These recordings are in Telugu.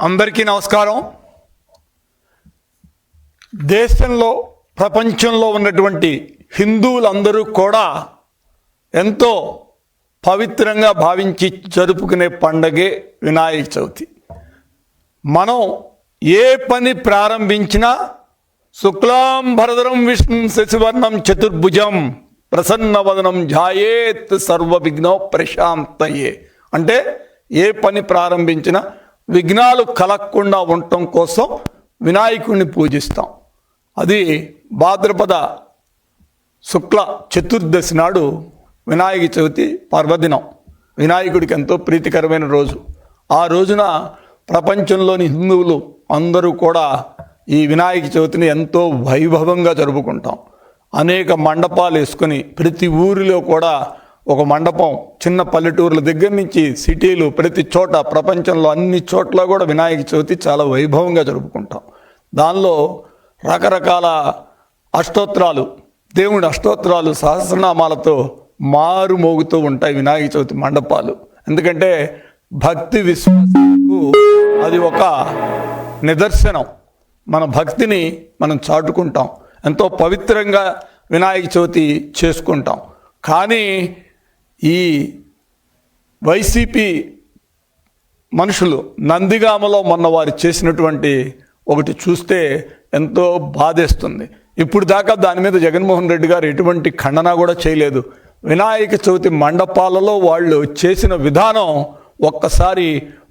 అందరికీ నమస్కారం. దేశంలో ప్రపంచంలో ఉన్నటువంటి హిందువులందరూ కూడా ఎంతో పవిత్రంగా భావించి జరుపుకునే పండగే వినాయక చవితి. మనం ఏ పని ప్రారంభించినా శుక్లాం భరధరం విష్ణుం శశివర్ణం చతుర్భుజం ప్రసన్నవదనం ధ్యాయేత్ సర్వ విఘ్నో ప్రశాంతయే అంటే ఏ పని ప్రారంభించినా విఘ్నాలు కలగకుండా ఉండటం కోసం వినాయకుడిని పూజిస్తాం. అది భాద్రపద శుక్ల చతుర్దశి నాడు వినాయక చవితి పర్వదినం. వినాయకుడికి ఎంతో ప్రీతికరమైన రోజు. ఆ రోజున ప్రపంచంలోని హిందువులు అందరూ కూడా ఈ వినాయక చవితిని ఎంతో వైభవంగా జరుపుకుంటాం. అనేక మండపాలు వేసుకొని ప్రతి ఊరిలో కూడా ఒక మండపం, చిన్న పల్లెటూర్ల దగ్గర నుంచి సిటీలు, ప్రతి చోట ప్రపంచంలో అన్ని చోట్ల కూడా వినాయక చవితి చాలా వైభవంగా జరుపుకుంటాం. దానిలో రకరకాల అష్టోత్తరాలు, దేవుడి అష్టోత్తరాలు సహస్రనామాలతో మారు మోగుతూ ఉంటాయి వినాయక చవితి మండపాలు. ఎందుకంటే భక్తి విశ్వాసాలకు అది ఒక నిదర్శనం. మన భక్తిని మనం చాటుకుంటాం, ఎంతో పవిత్రంగా వినాయక చవితి చేసుకుంటాం. కానీ ఈ వైసీపీ మనుషులు నందిగామలో మొన్న వారు చేసినటువంటి ఒకటి చూస్తే ఎంతో బాధేస్తుంది. ఇప్పుడు దాకా దాని మీద జగన్మోహన్ రెడ్డి గారు ఎటువంటి ఖండన కూడా చేయలేదు. వినాయక చవితి మండపాలలో వాళ్ళు చేసిన విధానం ఒక్కసారి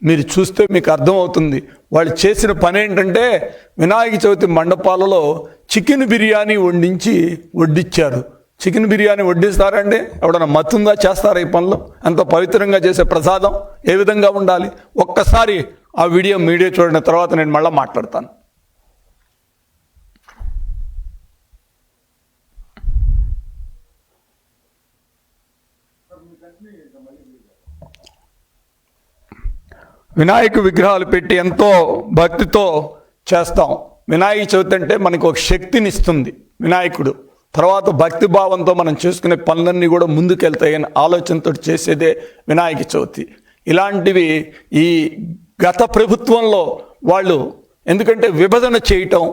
మీరు చూస్తే మీకు అర్థమవుతుంది. వాళ్ళు చేసిన పని ఏంటంటే వినాయక చవితి మండపాలలో చికెన్ బిర్యానీ వడ్డించారు. చికెన్ బిర్యానీ వడ్డిస్తారండి? ఎవడన్నా మత్తుందా? చేస్తారా ఈ పనులు? ఎంతో పవిత్రంగా చేసే ప్రసాదం ఏ విధంగా ఉండాలి? ఒక్కసారి ఆ మీడియా చూడిన తర్వాత నేను మళ్ళీ మాట్లాడతాను. వినాయక విగ్రహాలు పెట్టి ఎంతో భక్తితో చేస్తాం. వినాయక చవితి అంటే మనకు ఒక శక్తిని ఇస్తుంది వినాయకుడు. తర్వాత భక్తి భావంతో మనం చేసుకునే పనులన్నీ కూడా ముందుకెళ్తాయని ఆలోచనతో చేసేదే వినాయక చవితి. ఇలాంటివి ఈ గత ప్రభుత్వంలో వాళ్ళు ఎందుకంటే విభజన చేయటం,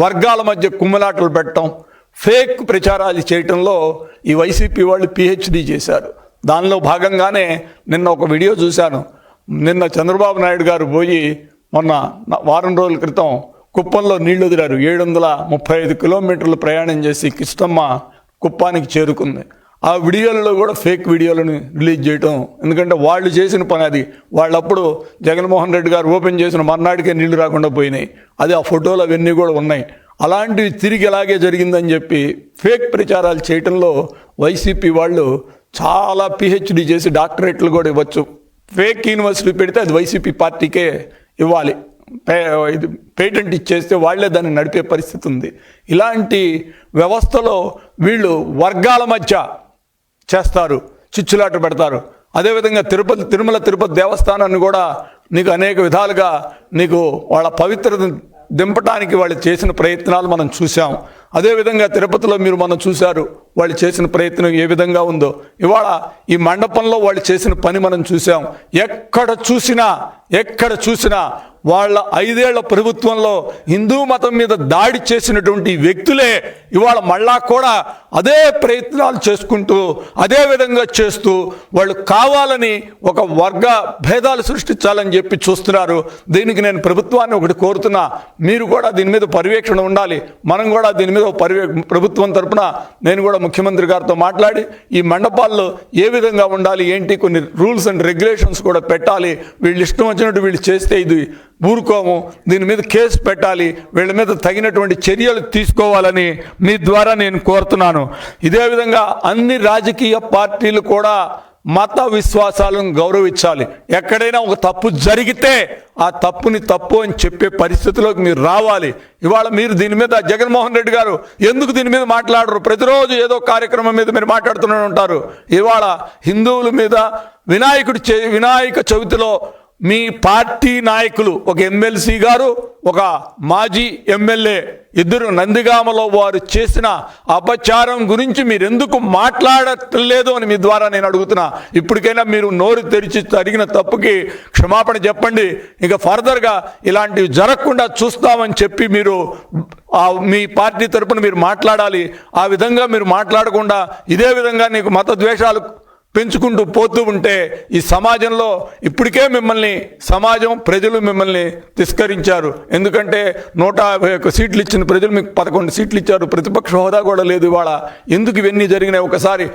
వర్గాల మధ్య కుమ్మలాటలు పెట్టడం, ఫేక్ ప్రచారాలు చేయటంలో ఈ వైసీపీ వాళ్ళు పిహెచ్డి చేశారు. దానిలో భాగంగానే నిన్న ఒక వీడియో చూశాను. నిన్న చంద్రబాబు నాయుడు గారు పోయి మొన్న వారం రోజుల క్రితం కుప్పంలో నీళ్లు వదిలారు. 735 కిలోమీటర్లు ప్రయాణం చేసి కిష్టమ్మ కుప్పానికి చేరుకుంది. ఆ వీడియోలలో కూడా ఫేక్ వీడియోలను రిలీజ్ చేయటం. ఎందుకంటే వాళ్ళు చేసిన పని అది. వాళ్ళప్పుడు జగన్మోహన్ రెడ్డి గారు ఓపెన్ చేసిన మర్నాటికే నీళ్లు రాకుండా పోయినాయి. అది ఆ ఫోటోలు అవన్నీ కూడా ఉన్నాయి. అలాంటివి తిరిగి ఎలాగే జరిగిందని చెప్పి ఫేక్ ప్రచారాలు చేయటంలో వైసీపీ వాళ్ళు చాలా పిహెచ్డి చేసి డాక్టరేట్లు కూడా ఇవ్వచ్చు. ఫేక్ యూనివర్సిటీ పెడితే అది వైసీపీ పార్టీకే ఇవ్వాలి. ఇది పేటెంట్ ఇచ్చేస్తే వాళ్లే దాన్ని నడిపే పరిస్థితి ఉంది. ఇలాంటి వ్యవస్థలో వీళ్ళు వర్గాల మధ్య చేస్తారు, చిచ్చులాట పెడతారు. అదేవిధంగా తిరుమల తిరుపతి దేవస్థానాన్ని కూడా నీకు అనేక విధాలుగా నీకు వాళ్ళ పవిత్రత దింపడానికి వాళ్ళు చేసిన ప్రయత్నాలు మనం చూసాం. అదేవిధంగా తిరుపతిలో మీరు మనం చూశారు వాళ్ళు చేసిన ప్రయత్నం ఏ విధంగా ఉందో. ఇవాళ ఈ మండపంలో వాళ్ళు చేసిన పని మనం చూసాం. ఎక్కడ చూసినా వాళ్ళ 5 ఏళ్ల ప్రభుత్వంలో హిందూ మతం మీద దాడి చేసినటువంటి వ్యక్తులే ఇవాళ మళ్ళా కూడా అదే ప్రయత్నాలు చేసుకుంటూ అదే విధంగా చేస్తూ వాళ్ళు కావాలని ఒక వర్గ భేదాలు సృష్టించాలని చెప్పి చూస్తున్నారు. దీనికి నేను ప్రభుత్వాన్ని ఒకటి కోరుతున్నా, మీరు కూడా దీని మీద పర్యవేక్షణ ఉండాలి. మనం కూడా దీని మీద ప్రభుత్వం తరపున నేను కూడా ముఖ్యమంత్రి గారితో మాట్లాడి ఈ మండపాల్లో ఏ విధంగా ఉండాలి ఏంటి కొన్ని రూల్స్ అండ్ రెగ్యులేషన్స్ కూడా పెట్టాలి. వీళ్ళు ఇష్టం వచ్చినట్టు వీళ్ళు చేస్తే ఇది ఊరుకోము, దీని మీద కేసు పెట్టాలి, వీళ్ళ మీద తగినటువంటి చర్యలు తీసుకోవాలని మీ ద్వారా నేను కోరుతున్నాను. ఇదే విధంగా అన్ని రాజకీయ పార్టీలు కూడా మత విశ్వాసాలను గౌరవించాలి. ఎక్కడైనా ఒక తప్పు జరిగితే ఆ తప్పుని తప్పు అని చెప్పే పరిస్థితిలోకి మీరు రావాలి. ఇవాళ మీరు దీని మీద జగన్మోహన్ రెడ్డి గారు ఎందుకు దీని మీద మాట్లాడరు? ప్రతిరోజు ఏదో కార్యక్రమం మీద మీరు మాట్లాడుతూనే ఉంటారు. ఇవాళ హిందువుల మీద వినాయక చవితిలో మీ పార్టీ నాయకులు, ఒక ఎమ్మెల్సీ గారు, ఒక మాజీ ఎమ్మెల్యే, ఇద్దరు నందిగామలో వారు చేసిన అపచారం గురించి మీరు ఎందుకు మాట్లాడట్లేదు అని మీ ద్వారా నేను అడుగుతున్నా. ఇప్పటికైనా మీరు నోరు తెరిచి అడిగిన తప్పుకి క్షమాపణ చెప్పండి. ఇక ఫర్దర్గా ఇలాంటివి జరగకుండా చూస్తామని చెప్పి మీరు మీ పార్టీ తరపున మీరు మాట్లాడాలి. ఆ విధంగా మీరు మాట్లాడకుండా ఇదే విధంగా నీకు మత ద్వేషాలు పెంచుకుంటూ పోతూ ఉంటే ఈ సమాజంలో ఇప్పటికే సమాజం ప్రజలు మిమ్మల్ని తిరస్కరించారు. ఎందుకంటే 151 సీట్లు ఇచ్చిన ప్రజలు మీకు 11 సీట్లు ఇచ్చారు. ప్రతిపక్ష హోదా కూడా లేదు. ఇవాళ ఎందుకు ఇవన్నీ జరిగినాయి? ఒకసారి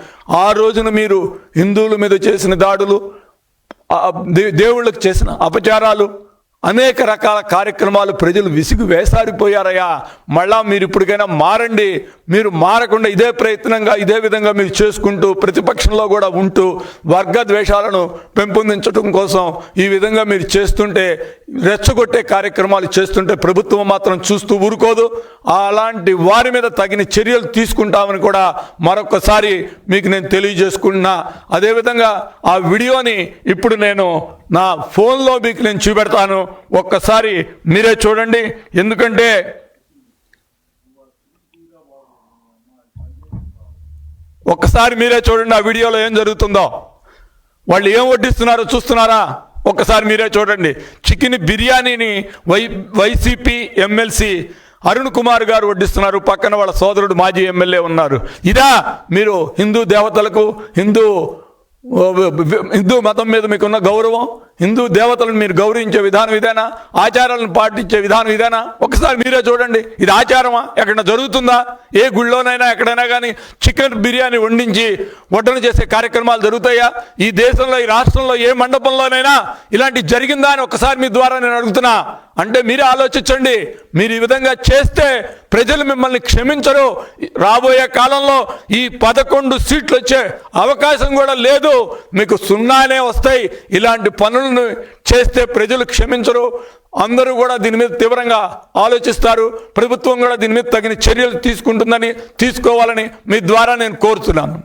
ఆ రోజున మీరు హిందువుల మీద చేసిన దాడులు, దేవుళ్ళకు చేసిన అపచారాలు, అనేక రకాల కార్యక్రమాలు ప్రజలు విసిగి వేసారిపోయారయ్యా. మళ్ళా మీరు ఇప్పటికైనా మారండి. మీరు మారకుండా ఇదే ప్రయత్నంగా ఇదే విధంగా మీరు చేసుకుంటూ ప్రతిపక్షంలో కూడా ఉంటూ వర్గ ద్వేషాలను పెంపొందించడం కోసం ఈ విధంగా మీరు చేస్తుంటే, రెచ్చగొట్టే కార్యక్రమాలు చేస్తుంటే ప్రభుత్వం మాత్రం చూస్తూ ఊరుకోదు. అలాంటి వారి మీద తగిన చర్యలు తీసుకుంటామని కూడా మరొకసారి మీకు నేను తెలియజేసుకుంటున్నా. అదేవిధంగా ఆ వీడియోని ఇప్పుడు నేను నా ఫోన్లో మీకు నేను చూపెడతాను. ఒక్కసారి మీరే చూడండి. ఎందుకంటే ఒక్కసారి మీరే చూడండి ఆ వీడియోలో ఏం జరుగుతుందో. వాళ్ళు ఏం వడ్డిస్తున్నారో చూస్తున్నారా? ఒక్కసారి మీరే చూడండి. చికెన్ బిర్యానీని వైసీపీ ఎమ్మెల్సీ అరుణ్ కుమార్ గారు వడ్డిస్తున్నారు. పక్కన వాళ్ళ సోదరుడు మాజీ ఎమ్మెల్యే ఉన్నారు. ఇదా మీరు హిందూ దేవతలకు, హిందూ మతం మీద మీకున్న గౌరవం, హిందూ దేవతలను మీరు గౌరవించే విధానం ఇదేనా? ఆచారాలను పాటించే విధానం ఇదేనా? ఒకసారి మీరే చూడండి. ఇది ఆచారమా? ఎక్కడైనా జరుగుతుందా? ఏ గుళ్ళోనైనా ఎక్కడైనా కానీ చికెన్ బిర్యానీ వండించి వడ్డన చేసే కార్యక్రమాలు జరుగుతాయా? ఈ దేశంలో, ఈ రాష్ట్రంలో ఏ మండపంలోనైనా ఇలాంటి జరిగిందా అని ఒకసారి మీ ద్వారా నేను అడుగుతున్నా. అంటే మీరే ఆలోచించండి. మీరు ఈ విధంగా చేస్తే ప్రజలు మిమ్మల్ని క్షమించరు. రాబోయే కాలంలో ఈ 11 సీట్లు వచ్చే అవకాశం కూడా లేదు. మీకు 0నే వస్తాయి. ఇలాంటి పనులను చేస్తే ప్రజలు క్షమించరు. అందరూ కూడా దీని మీద తీవ్రంగా ఆలోచిస్తారు. ప్రభుత్వం కూడా దీని మీద తగిన చర్యలు తీసుకోవాలని మీ ద్వారా నేను కోరుతున్నాను.